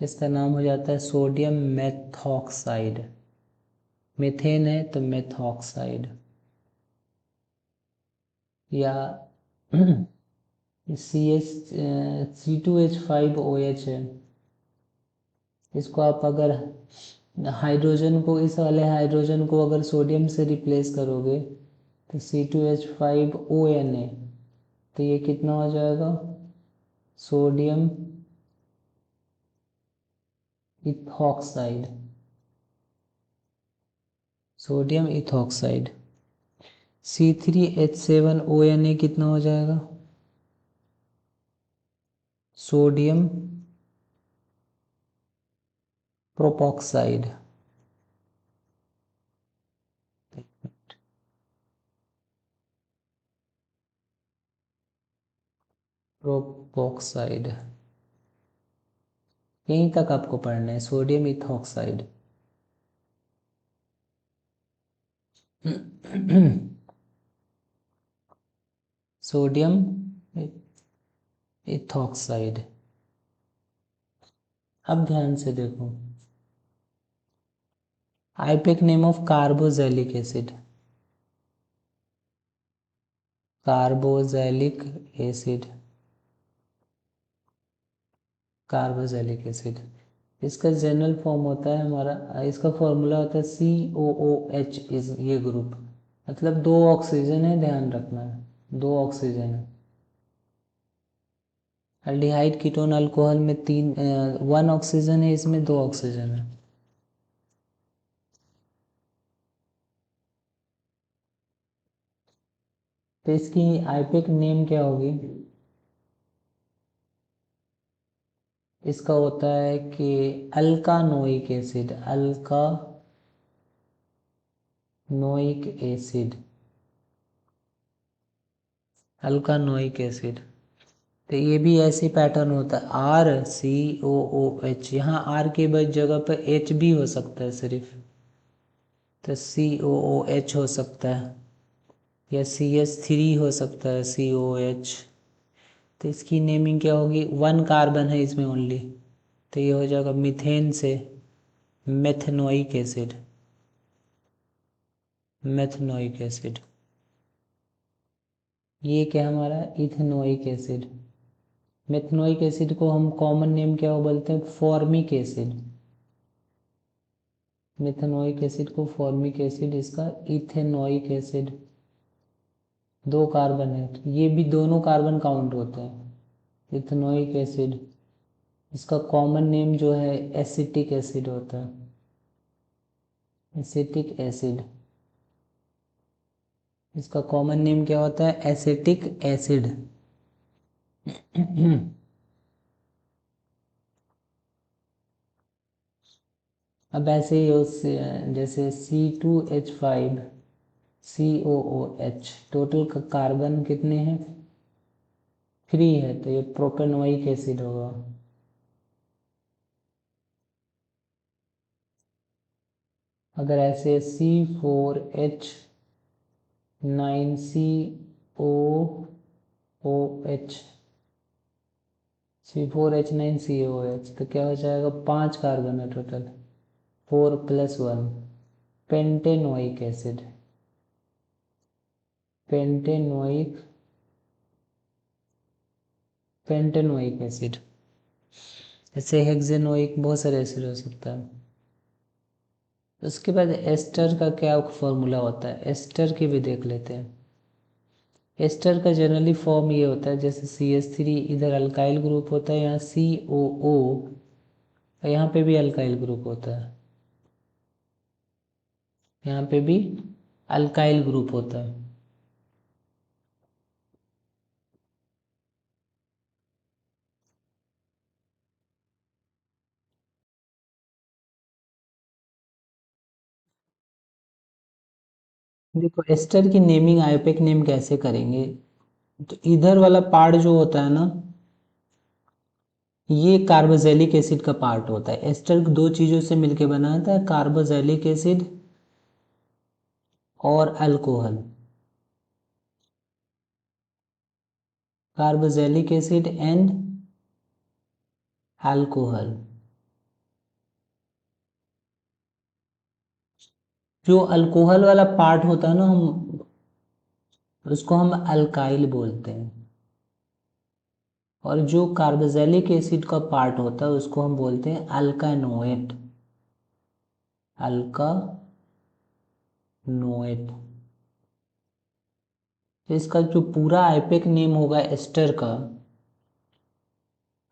इसका नाम हो जाता है सोडियम मेथॉक्साइड। मीथेन है तो मेथॉक्साइड, या C2H5OH है, इसको आप अगर हाइड्रोजन को, इस वाले हाइड्रोजन को अगर सोडियम से रिप्लेस करोगे तो C2H5ON है, तो ये कितना हो जाएगा, sodium ethoxide, sodium ethoxide. C3H7ONA कितना हो जाएगा, सोडियम प्रोपॉक्साइड। प्रोपोक्साइड, यहीं तक आपको पढ़ना है, सोडियम इथॉक्साइड। Sodium ethoxide. अब ध्यान से देखो, IUPAC name of carboxylic acid, carboxylic acid, carboxylic acid. इसका जनरल फॉर्म होता है हमारा, इसका फॉर्मूला होता है COOH, इस ये ग्रुप, मतलब दो ऑक्सीजन है, ध्यान रखना है, दो ऑक्सीजन है। अल्डिहाइड कीटोन अल्कोहल में तीन, वन ऑक्सीजन है, इसमें दो ऑक्सीजन है। तो इसकी आइपेक नेम क्या होगी? इसका होता है कि अल्कानोइक एसिड, अल्कानोइक एसिड, अल्कानोइक एसिड। तो ये भी ऐसे पैटर्न होता है, RCOOH, यहाँ आर के जगह पर H भी हो सकता है सिर्फ, तो COOH हो सकता है, या CH3 हो सकता है, COH। तो इसकी नेमिंग क्या होगी? वन कार्बन है इसमें ओनली, तो ये हो जाएगा मीथेन से मेथनोइक एसिड, मेथनोइक एसिड। ये क्या हमारा? Ethanoic acid. मेथनोइक एसिड को हम कॉमन नेम क्या बोलते हैं? Formic acid. मेथनोइक एसिड को फॉर्मिक एसिड, इसका इथेनोइक एसिड। दो कार्बन है, तो ये भी दोनों कार्बन काउंट होते हैं। इथेनोइक एसिड, इसका कॉमन नेम जो है एसिटिक एसिड होता है, एसिटिक एसिड। इसका कॉमन नेम क्या होता है? Acetic acid. अब ऐसे ही जैसे C2H5COOH, टोटल कार्बन कितने हैं? 3 है, तो ये प्रोपेनोइक एसिड होगा। अगर ऐसे C4H9COOH, तो क्या हो जाएगा? 5 कार्बन है total, 4+1, pentanoic acid, pentanoic, pentanoic acid. जैसे हेक्सेनोइक, बहुत सारे एसिड हो सकता है। उसके बाद एस्टर का क्या फॉर्मूला होता है? एस्टर के भी देख लेते हैं। एस्टर का जनरली फॉर्म ये होता है, जैसे CH3, इधर अल्काइल ग्रुप होता है, यहाँ COO, यहाँ पे भी अल्काइल ग्रुप होता है, यहाँ पे भी अल्काइल ग्रुप होता है। देखो एस्टर की नेमिंग आइपेक नेम कैसे करेंगे, तो इधर वाला पार्ट जो होता है ना, ये कार्बोजेलिक एसिड का पार्ट होता है। एस्टर दो चीज़ों से मिलकर बना होता है, कार्बोजेलिक एसिड और alcohol. Carboxylic acid and alcohol. जो अल्कोहल वाला पार्ट होता है ना, हम उसको हम अल्काइल बोलते हैं, और जो कार्बोजेलिक एसिड का पार्ट होता है उसको हम बोलते हैं अल्कानोएट, अल्कानोएट। तो इसका जो पूरा आइपेक नेम होगा एस्टर का,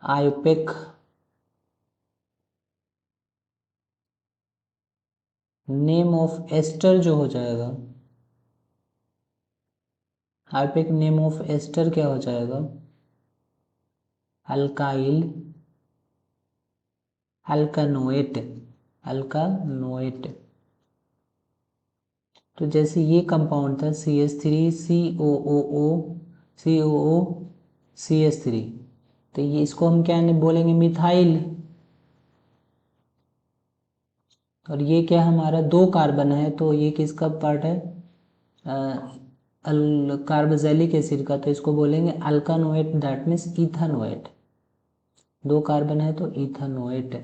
आइपेक नेम ऑफ एस्टर जो हो जाएगा, आइपेक नेम ऑफ एस्टर क्या हो जाएगा? अल्काइल, अल्कानोएट, अल्कानोएट। तो जैसे ये कंपाउंड था CH3COOO, COO, CH3। तो ये इसको हम क्या बोलेंगे, मिथाइल। और ये क्या हमारा 2 कार्बन है, तो ये किसका पार्ट है, कार्बोक्सिलिक एसिड का, तो इसको बोलेंगे अल्कानोएट, दैट मीन्स इथानोएट। 2 कार्बन है तो इथानोएट।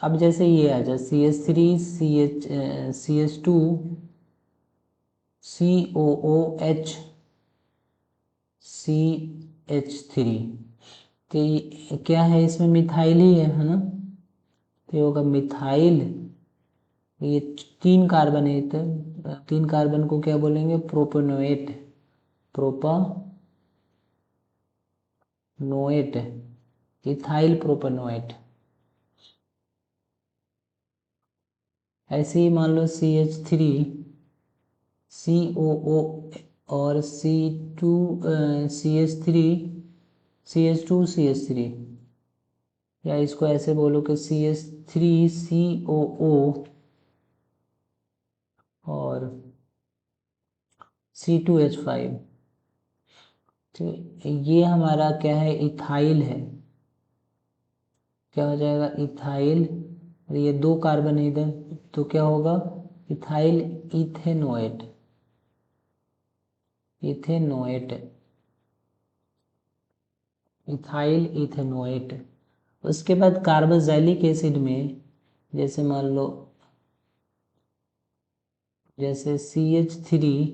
अब जैसे ये आ जाए CH3 CH2 COOH CH3, तो ये क्या है, इसमें मिथाइल ही है ना, तो ये होगा मिथाइल। ये 3 कार्बन है, तो 3 कार्बन को क्या बोलेंगे, प्रोपेनोएट, प्रोपानोएट, इथाइल प्रोपेनोएट। ऐसे ही मान लो CH3 COO और C2 CH3 CH2 CH3, या इसको ऐसे बोलो कि CH3 COO और C2H5। तो ये हमारा क्या है, इथाइल है। क्या हो जाएगा, इथाइल। और ये 2 कार्बन है इधर, तो क्या होगा, ethyl ethanoate, ethanoate, ethyl ethanoate. उसके बाद कार्बोक्सिलिक एसिड में जैसे मान लो, जैसे CH3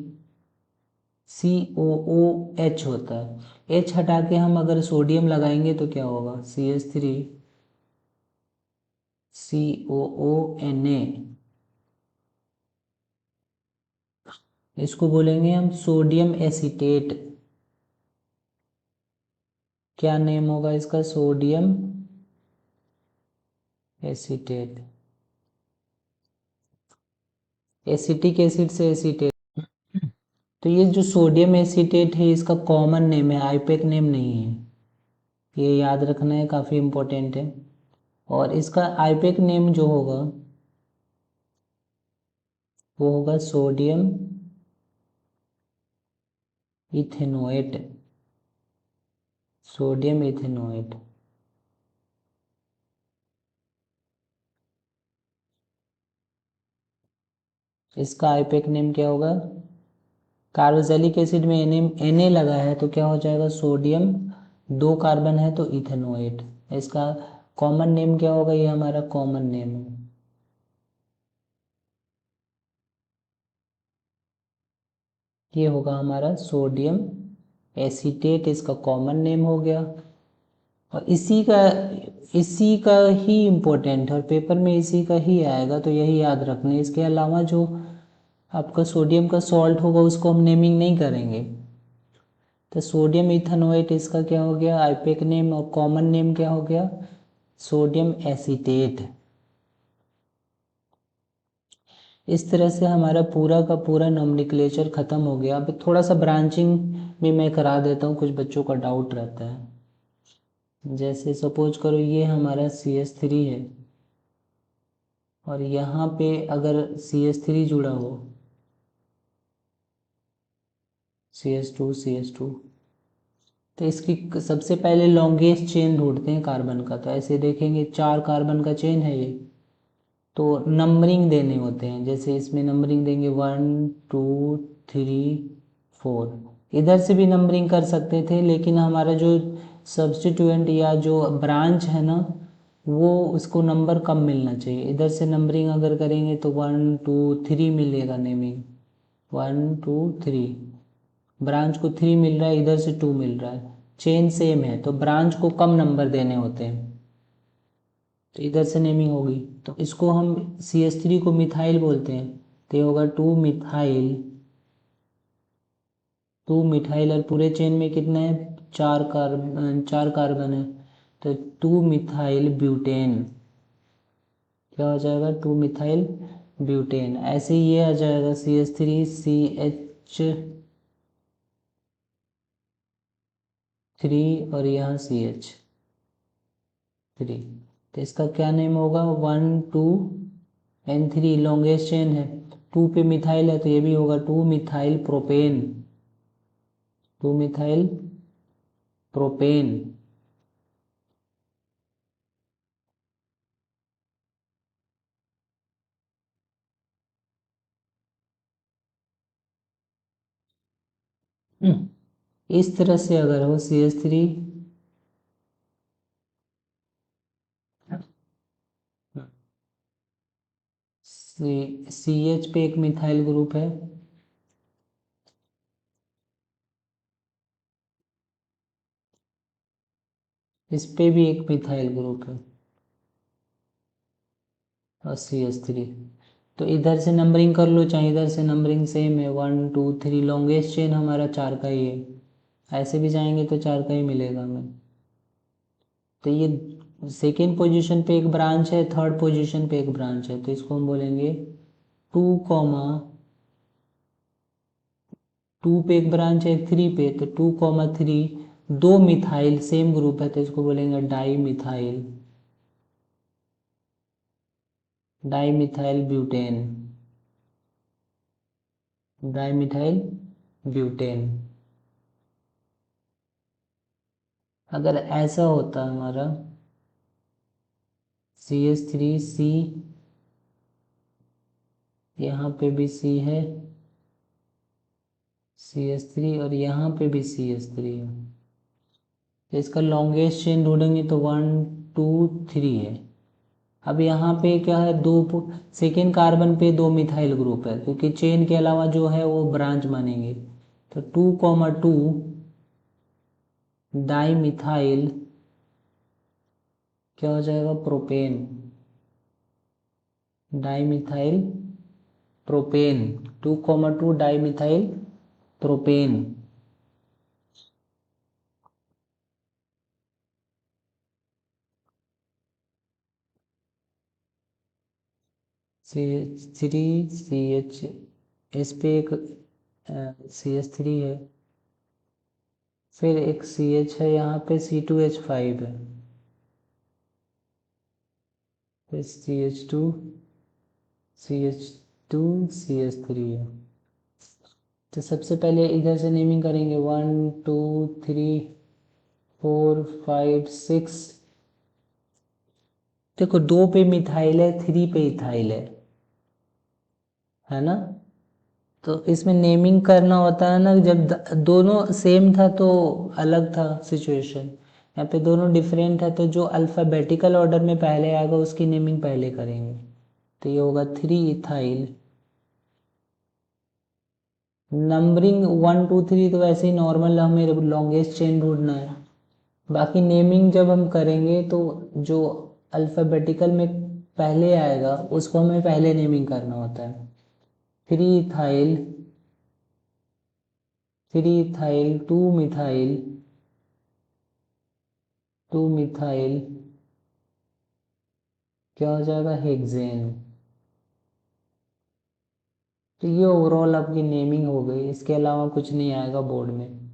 COOH होता है, H हटा के हम अगर सोडियम लगाएंगे तो क्या होगा, CH3 COONA, इसको बोलेंगे हम सोडियम एसीटेट। क्या नेम होगा इसका, सोडियम एसीटेट। एसिटिक एसिड से एसीटेट। तो ये जो सोडियम एसीटेट है, इसका कॉमन नेम है, आईपेक नेम नहीं है, ये याद रखना है, काफ़ी इम्पोर्टेंट है। और इसका आईपेक नेम जो होगा वो होगा सोडियम इथेनोएट, सोडियम इथेनोएट। इसका आईपेक नेम क्या होगा, कार्बोक्सिलिक एसिड में Na लगा है तो क्या हो जाएगा, सोडियम, 2 कार्बन है तो इथेनोएट। इसका कॉमन नेम क्या होगा, ये हमारा कॉमन नेम है। ये होगा हमारा सोडियम एसीटेट, इसका कॉमन नेम हो गया। और इसी का ही इम्पोर्टेंट है, और पेपर में इसी का ही आएगा, तो यही याद रखना है। इसके अलावा जो आपका सोडियम का सॉल्ट होगा उसको हम नेमिंग नहीं करेंगे। तो सोडियम इथेनोएट इसका क्या हो गया, आईपेक नेम, और कॉमन नेम क्या हो गया, सोडियम एसीटेट। इस तरह से हमारा पूरा का पूरा नोमेनक्लेचर ख़त्म हो गया। अब थोड़ा सा ब्रांचिंग भी मैं करा देता हूँ, कुछ बच्चों का डाउट रहता है। जैसे सपोज करो ये हमारा CH3 है, और यहाँ पे अगर CH3 जुड़ा हो, CH2 तो इसकी सबसे पहले लॉन्गेस्ट चेन ढूंढते हैं कार्बन का। तो ऐसे देखेंगे 4 कार्बन का चेन है ये, तो नंबरिंग देने होते हैं। जैसे इसमें नंबरिंग देंगे 1 2 3 4। इधर से भी नंबरिंग कर सकते थे, लेकिन हमारा जो सब्स्टिट्यूएंट या जो ब्रांच है ना, वो उसको नंबर कम मिलना चाहिए। इधर से नंबरिंग अगर करेंगे तो 1 2 3 मिलेगा नेमिंग, 1 2 3। ब्रांच को 3 मिल रहा है, इधर से 2 मिल रहा है, चेन सेम है, तो ब्रांच को कम नंबर देने होते हैं, तो इधर से नेमिंग होगी। तो इसको हम CH3 को मिथाइल बोलते हैं, तो ये होगा 2 मिथाइल, 2 मिथाइल। और पूरे चेन में कितने हैं, 4 कार्बन है, तो 2 मिथाइल ब्यूटेन। क्या हो जाएगा, 2 मिथाइल ब्यूटेन। ऐसे ही ये आ जाएगा CH3 CH3 और यहाँ CH3। तो इसका क्या नेम होगा, 1 2 N3, लॉन्गेस्ट चेन है, 2 पे मिथाइल है तो ये भी होगा 2 methyl propane, two methyl propane. इस तरह से अगर हो CH3 CH पे एक मिथाइल ग्रुप है, इस पे भी एक मिथाइल ग्रुप है और CH3। तो इधर से नंबरिंग कर लो चाहे इधर से, नंबरिंग सेम है, 1 2 3। लॉन्गेस्ट चेन हमारा 4 का ही है, ऐसे भी जाएंगे तो 4 का ही मिलेगा हमें। तो ये सेकेंड पोजीशन पे एक ब्रांच है, थर्ड पोजीशन पे एक ब्रांच है, तो इसको हम बोलेंगे 2 पे एक ब्रांच है 3 पे, तो 2,3। दो मिथाइल सेम ग्रुप है तो इसको बोलेंगे di methyl, di methyl butane, di methyl butane. अगर ऐसा होता हमारा CH3C, यहाँ पे भी C है CH3 और यहाँ पे भी CH3 है, तो इसका लॉन्गेस्ट चेन ढूंढेंगे तो 1 2 3 है। अब यहाँ पे क्या है, दो सेकेंड कार्बन पे दो मिथाइल ग्रुप है, क्योंकि चेन के अलावा जो है वो ब्रांच मानेंगे। तो 2,2 डाई मिथाइल क्या हो जाएगा, propane, di methyl propane, 2,2 di methyl propane. CH3 CH, इस पे एक CH3 है, फिर एक CH है यहाँ पे, C2H5 है, फिर CH2 CH3 है। तो सबसे पहले इधर से नेमिंग करेंगे, 1 2 3 4 5 6। देखो 2 पे मिथाइल है, 3 पे इथाइल है ना। तो इसमें नेमिंग करना होता है ना, जब दोनों सेम था तो अलग था सिचुएशन, यहाँ पे दोनों डिफरेंट है तो जो अल्फ़ाबेटिकल ऑर्डर में पहले आएगा उसकी नेमिंग पहले करेंगे। तो ये होगा 3 इथाइल। नंबरिंग 1 2 3 तो वैसे ही नॉर्मल, हमें लॉन्गेस्ट चेन ढूंढना है। बाकी नेमिंग जब हम करेंगे तो जो अल्फ़ाबेटिकल में पहले आएगा उसको हमें पहले नेमिंग करना होता है। 3 इथाइल, 3 इथाइल 2 मिथाइल, 2 मिथाइल क्या हो जाएगा, हेक्सेन। तो ये ओवरऑल आपकी नेमिंग हो गई, इसके अलावा कुछ नहीं आएगा बोर्ड में।